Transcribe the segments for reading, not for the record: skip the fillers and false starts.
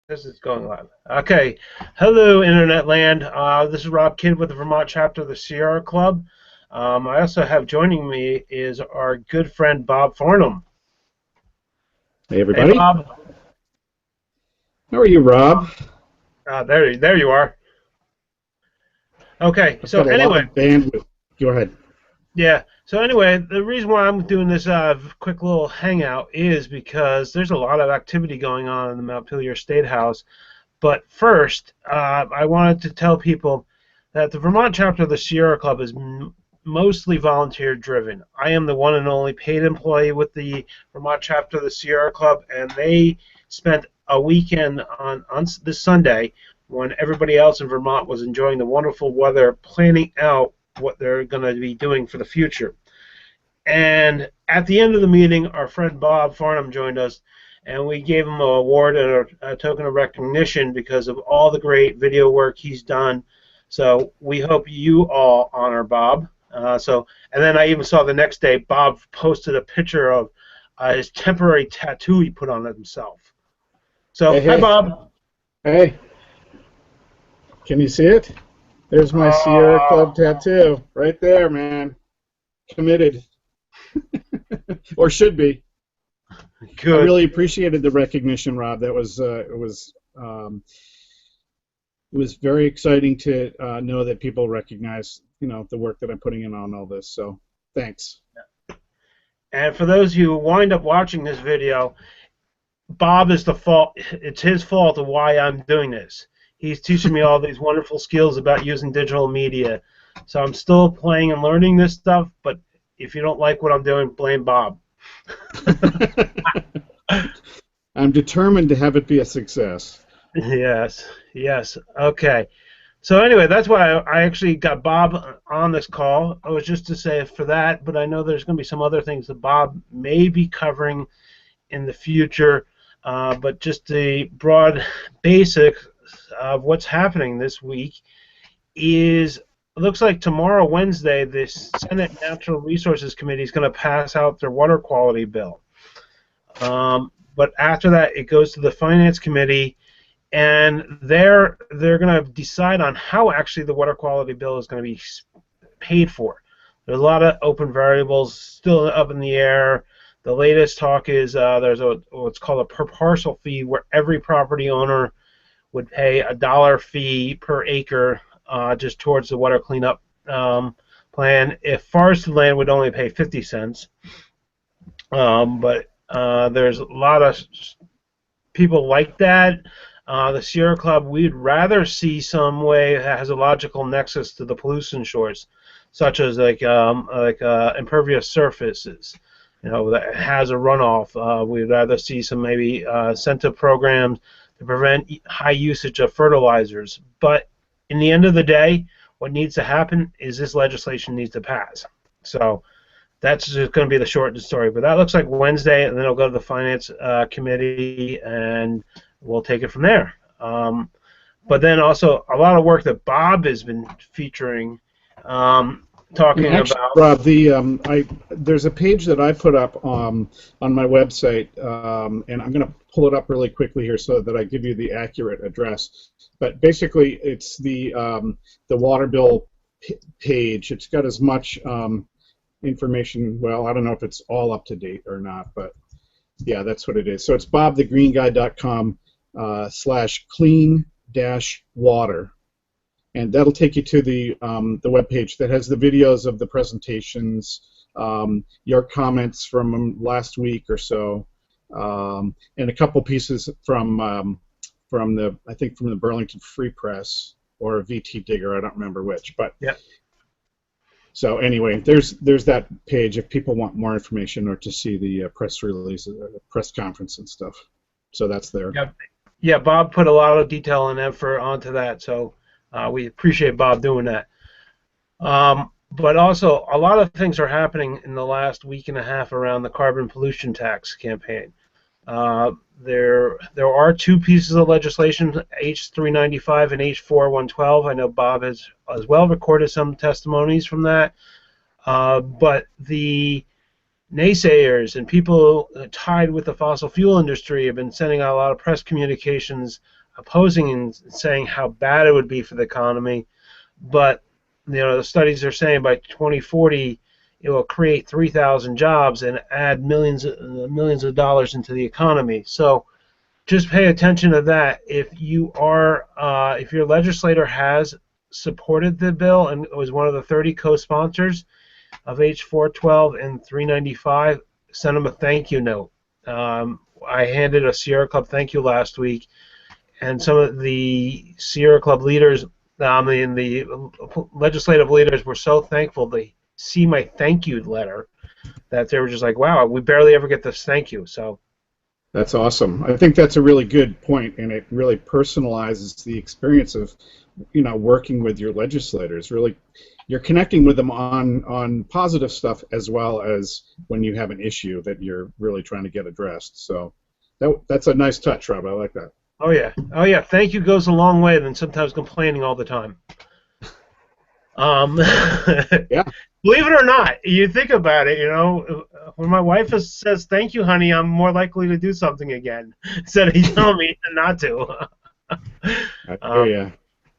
This is going live. Okay. Hello, Internet land. This is Rob Kidd with the Vermont chapter of the Sierra Club. I also have joining me is our good friend Bob Farnham. Hey, Hey, everybody. Bob. How are you, Rob? There you are. Okay. I've So got a lot anyway, of bandwidth. Go ahead. yeah. So anyway, the reason why I'm doing this quick little hangout is because there's a lot of activity going on in the Montpelier State House. But first, I wanted to tell people that the Vermont chapter of the Sierra Club is mostly volunteer driven. I am the one and only paid employee with the Vermont chapter of the Sierra Club, and they spent a weekend on this Sunday when everybody else in Vermont was enjoying the wonderful weather, planning out what they're going to be doing for the future. And at the end of the meeting, our friend Bob Farnham joined us, and we gave him an award and a token of recognition because of all the great video work he's done. So we hope you all honor Bob. And then I even saw the next day Bob posted a picture of his temporary tattoo he put on himself. So Hey, hi, hey. Bob. Hey, can you see it? There's my Sierra Club tattoo right there, man. Committed. Or should be. Good. I really appreciated the recognition, Rob. That was it was very exciting to know that people recognize, the work that I'm putting in on all this. So, thanks. And for those who wind up watching this video, Bob is the fault. It's his fault of why I'm doing this. He's teaching me all these wonderful skills about using digital media. So I'm still playing and learning this stuff, but if you don't like what I'm doing, blame Bob. I'm determined to have it be a success. Yes, yes. Okay. So anyway, that's why I actually got Bob on this call. I was just to say for that, but I know there's going to be some other things that Bob may be covering in the future. But just the broad basics of what's happening this week is it looks like tomorrow, Wednesday, the Senate Natural Resources Committee is going to pass out their water quality bill. But after that, it goes to the Finance Committee, and they're going to decide on how actually the water quality bill is going to be paid for. There's a lot of open variables still up in the air. The latest talk is there's what's called a per parcel fee, where every property owner would pay $1 fee per acre just towards the water cleanup plan. If forested land would only pay 50 cents. But there's a lot of people like that. The Sierra Club, we'd rather see some way that has a logical nexus to the pollution source, such as like impervious surfaces, that has a runoff. We'd rather see some maybe incentive programs to prevent high usage of fertilizers. But in the end of the day, what needs to happen is this legislation needs to pass. So that's just going to be the short story. But that looks like Wednesday, and then it'll go to the Finance Committee, and we'll take it from there. But then also a lot of work that Bob has been featuring, talking Actually, about. Rob, there's a page that I put up on my website, and I'm going to pull it up really quickly here so that I give you the accurate address. But basically, it's the water bill page. It's got as much information. Well, I don't know if it's all up to date or not, but yeah, that's what it is. So it's bobthegreenguy.com/clean-water. And that'll take you to the web page that has the videos of the presentations, your comments from last week or so, and a couple pieces from the Burlington Free Press or VT Digger. I don't remember which, but Yep. So anyway, there's that page if people want more information or to see the press release, press conference and stuff. So that's there. Yep. Yeah, Bob put a lot of detail and effort onto that, so we appreciate Bob doing that. But also, a lot of things are happening in the last week and a half around the carbon pollution tax campaign. There are two pieces of legislation, H395 and H4112. I know Bob has as well recorded some testimonies from that. But the naysayers and people tied with the fossil fuel industry have been sending out a lot of press communications opposing and saying how bad it would be for the economy. But the studies are saying by 2040 it will create 3,000 jobs and add millions of dollars into the economy. So just pay attention to that. If your legislator has supported the bill and was one of the 30 co-sponsors of H412 and 395, send them a thank you note. I handed a Sierra Club thank you last week, and some of the Sierra Club leaders, the legislative leaders, were so thankful they see my thank you letter that they were just like, wow, we barely ever get this thank you. So that's awesome. I think that's a really good point, and it really personalizes the experience of, working with your legislators. Really, you're connecting with them on positive stuff as well as when you have an issue that you're really trying to get addressed. So that's a nice touch, Rob. I like that. Oh yeah. Thank you goes a long way than sometimes complaining all the time. Yeah. Believe it or not, you think about it, when my wife says thank you, honey, I'm more likely to do something again instead of telling me not to.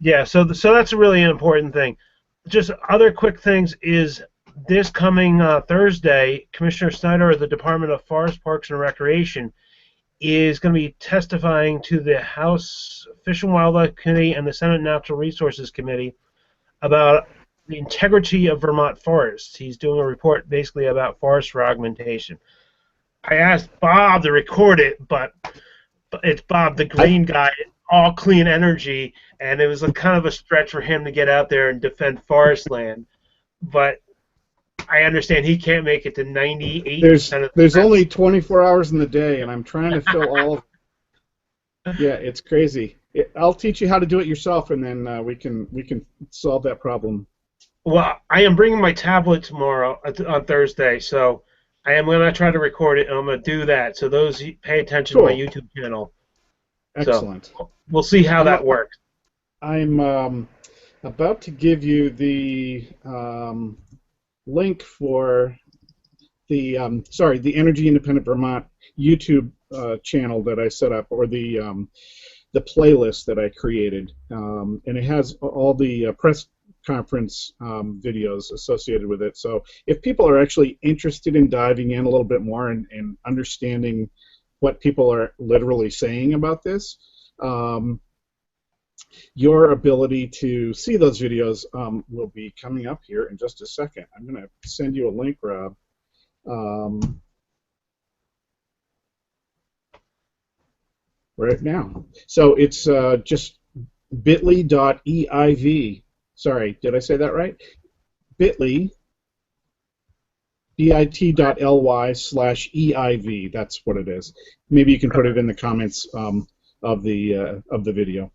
Yeah, so that's a really important thing. Just other quick things is this coming Thursday, Commissioner Snyder of the Department of Forest, Parks, and Recreation is going to be testifying to the House Fish and Wildlife Committee and the Senate Natural Resources Committee about the integrity of Vermont forests. He's doing a report basically about forest fragmentation. I asked Bob to record it, but it's Bob, the green guy, all clean energy, and it was kind of a stretch for him to get out there and defend forest land. But I understand he can't make it to 98% of the There's only 24 hours in the day, and I'm trying to fill all of it. Yeah, it's crazy. I'll teach you how to do it yourself, and then we can solve that problem. Well, I am bringing my tablet tomorrow on Thursday, so I am going to try to record it, and I'm going to do that. So those pay attention to my YouTube channel. Excellent. So we'll see how that works. I'm about to give you the link for the Energy Independent Vermont YouTube channel that I set up, or the playlist that I created, and it has all the press conference videos associated with it. So if people are actually interested in diving in a little bit more and understanding what people are literally saying about this, your ability to see those videos will be coming up here in just a second. I'm going to send you a link, Rob. Right now. So it's just bit.ly.eiv. Sorry, did I say that right? bit.ly, bit.ly/EIV. That's what it is. Maybe you can put it in the comments of the video.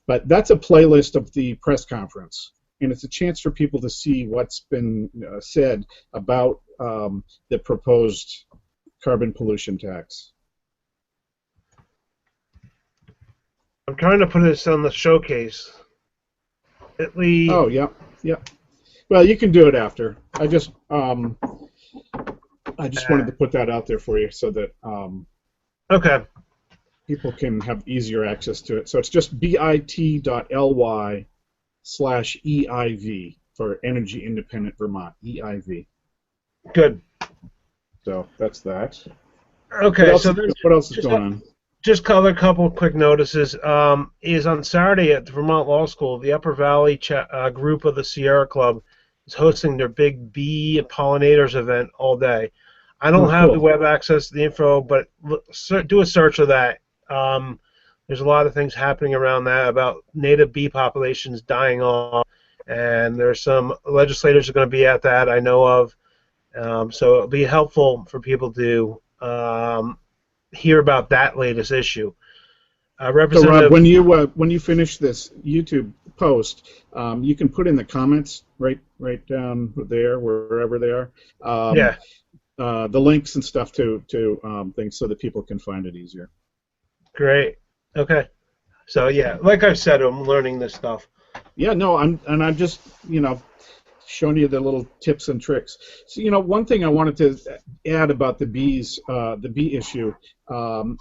But that's a playlist of the press conference, and it's a chance for people to see what's been said about the proposed carbon pollution tax. I'm trying to put this on the showcase. Oh, yeah. Well, you can do it after. I just wanted to put that out there for you so that okay, people can have easier access to it. So it's just bit.ly/EIV for Energy Independent Vermont, EIV. Good. So that's that. Okay, what else is going on? Just cover a couple of quick notices. Is on Saturday at the Vermont Law School, the Upper Valley group of the Sierra Club is hosting their big bee and pollinators event all day. I don't have the web access to the info, but do a search of that. There's a lot of things happening around that about native bee populations dying off, and there's some legislators are going to be at that I know of. So it'll be helpful for people to hear about that latest issue. So Rob, when you finish this YouTube post, you can put in the comments right down there, wherever they are. The links and stuff to things so that people can find it easier. Great. Okay. So yeah, like I said, I'm learning this stuff. Yeah. No. I'm just showing you the little tips and tricks. So, one thing I wanted to add about the bees, the bee issue,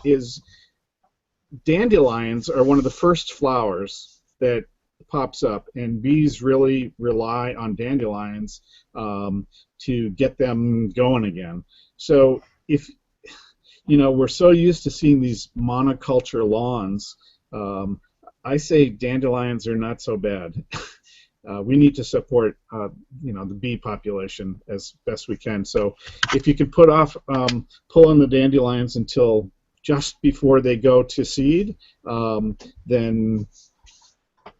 is dandelions are one of the first flowers that pops up, and bees really rely on dandelions to get them going again. So if we're so used to seeing these monoculture lawns, I say dandelions are not so bad. We need to support the bee population as best we can. So if you can put off pulling the dandelions until just before they go to seed, then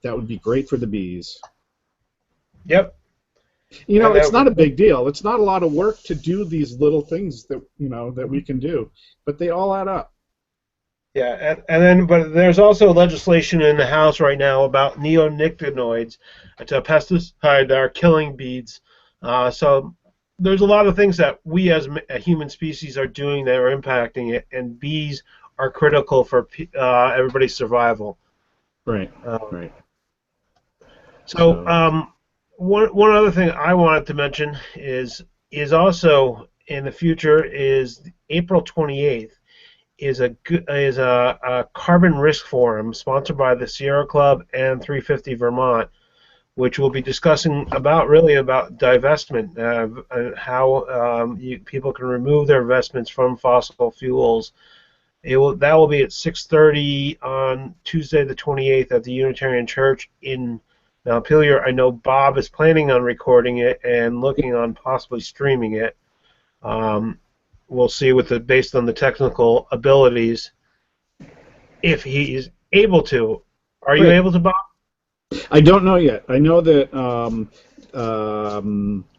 that would be great for the bees. Yep. It's not a big deal. It's not a lot of work to do these little things that that we can do, but they all add up. Yeah, but there's also legislation in the House right now about neonicotinoids. It's a pesticide that are killing bees. So there's a lot of things that we as a human species are doing that are impacting it, and bees are critical for everybody's survival. Right. Right. So one other thing I wanted to mention is also in the future is April 28th is a carbon risk forum sponsored by the Sierra Club and 350 Vermont, which will be discussing about divestment, how people can remove their investments from fossil fuels. That will be at 6:30 on Tuesday the 28th at the Unitarian Church in Montpelier. I know Bob is planning on recording it and looking on possibly streaming it. We'll see based on the technical abilities if he is able to. Are you able to, Bob? I don't know yet. I know that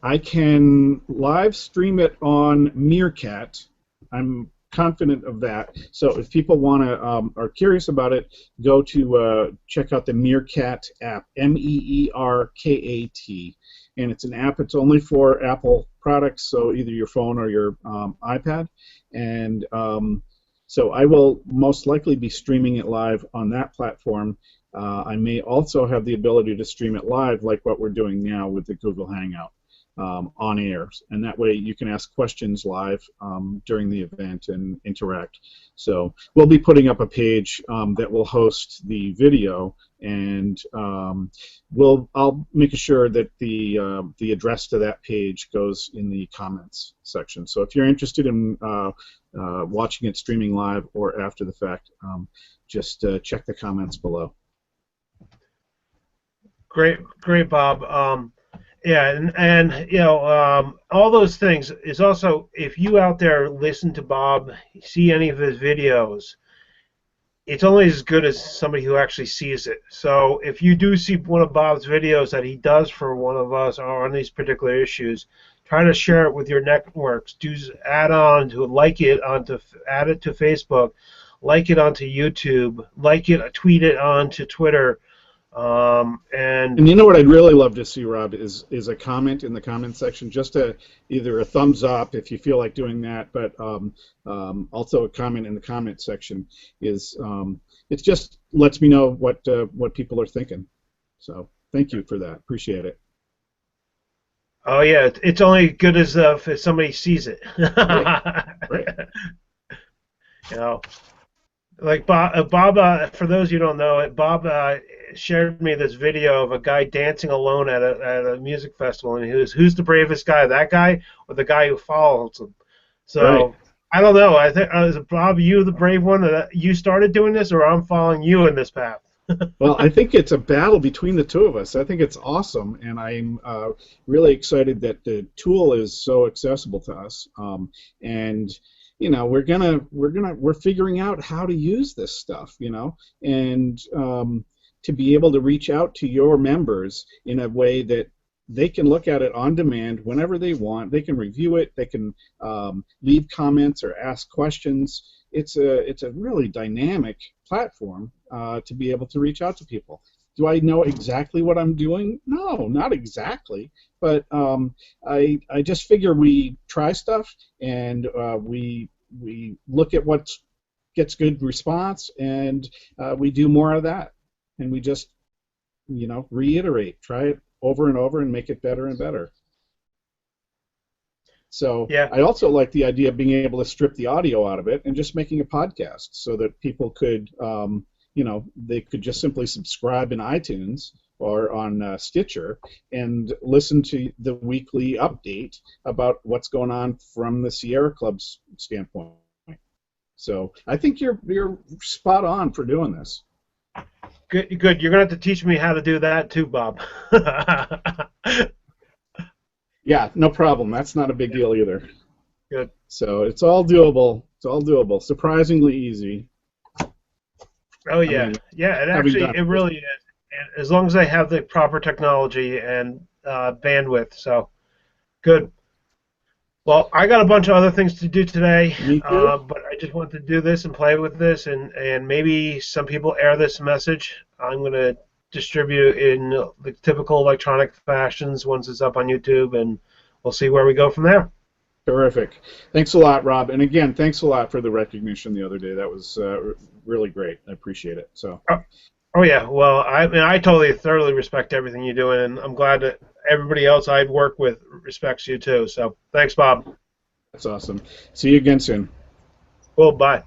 I can live stream it on Meerkat. I'm confident of that. So if people are curious about it, go to check out the Meerkat app, Meerkat, and it's an app. It's only for Apple products, so either your phone or your iPad, and so I will most likely be streaming it live on that platform. I may also have the ability to stream it live, like what we're doing now with the Google Hangout. On air, and that way you can ask questions live during the event and interact. So we'll be putting up a page that will host the video, and I'll make sure that the address to that page goes in the comments section. So if you're interested in watching it streaming live or after the fact, just check the comments below. Great, Bob. Yeah, and all those things is also, if you out there listen to Bob, see any of his videos, it's only as good as somebody who actually sees it. So if you do see one of Bob's videos that he does for one of us or on these particular issues, try to share it with your networks. Add it to Facebook, like it onto YouTube, tweet it onto Twitter. And you know what I'd really love to see, Rob, is a comment in the comment section, just either a thumbs up if you feel like doing that, but also a comment in the comment section it just lets me know what people are thinking. So thank you for that. Appreciate it. Oh yeah, it's only good as if somebody sees it. Right. Like Bob, for those who don't know it, Bob shared me this video of a guy dancing alone at a music festival, and who's the bravest guy, that guy or the guy who follows him? So I don't know. I think is Bob, you the brave one that you started doing this, or I'm following you in this path? Well, I think it's a battle between the two of us. I think it's awesome, and I'm really excited that the tool is so accessible to us, and we're figuring out how to use this stuff, and to be able to reach out to your members in a way that they can look at it on demand whenever they want. They can review it. They can leave comments or ask questions. It's a really dynamic platform to be able to reach out to people. Do I know exactly what I'm doing? No, not exactly. But I just figure we try stuff, and we look at what gets good response, and we do more of that. And we just, reiterate, try it over and over and make it better and better. So Yeah. I also like the idea of being able to strip the audio out of it and just making a podcast so that people could, they could just simply subscribe in iTunes or on Stitcher and listen to the weekly update about what's going on from the Sierra Club's standpoint. So I think you're spot on for doing this. Good, good. You're gonna have to teach me how to do that too, Bob. Yeah, no problem. That's not a big deal either. Good. So it's all doable. It's all doable. Surprisingly easy. Oh yeah, I mean, yeah. It really is. And as long as I have the proper technology and bandwidth, so good. Well, I got a bunch of other things to do today, Me too. but I just wanted to do this and play with this, and maybe some people air this message. I'm going to distribute it in the typical electronic fashions once it's up on YouTube, and we'll see where we go from there. Terrific. Thanks a lot, Rob. And again, thanks a lot for the recognition the other day. That was really great. I appreciate it. So. Oh yeah. Well, I totally thoroughly respect everything you're doing, and I'm glad that everybody else I've worked with respects you too. So thanks, Bob. That's awesome. See you again soon. Well, bye.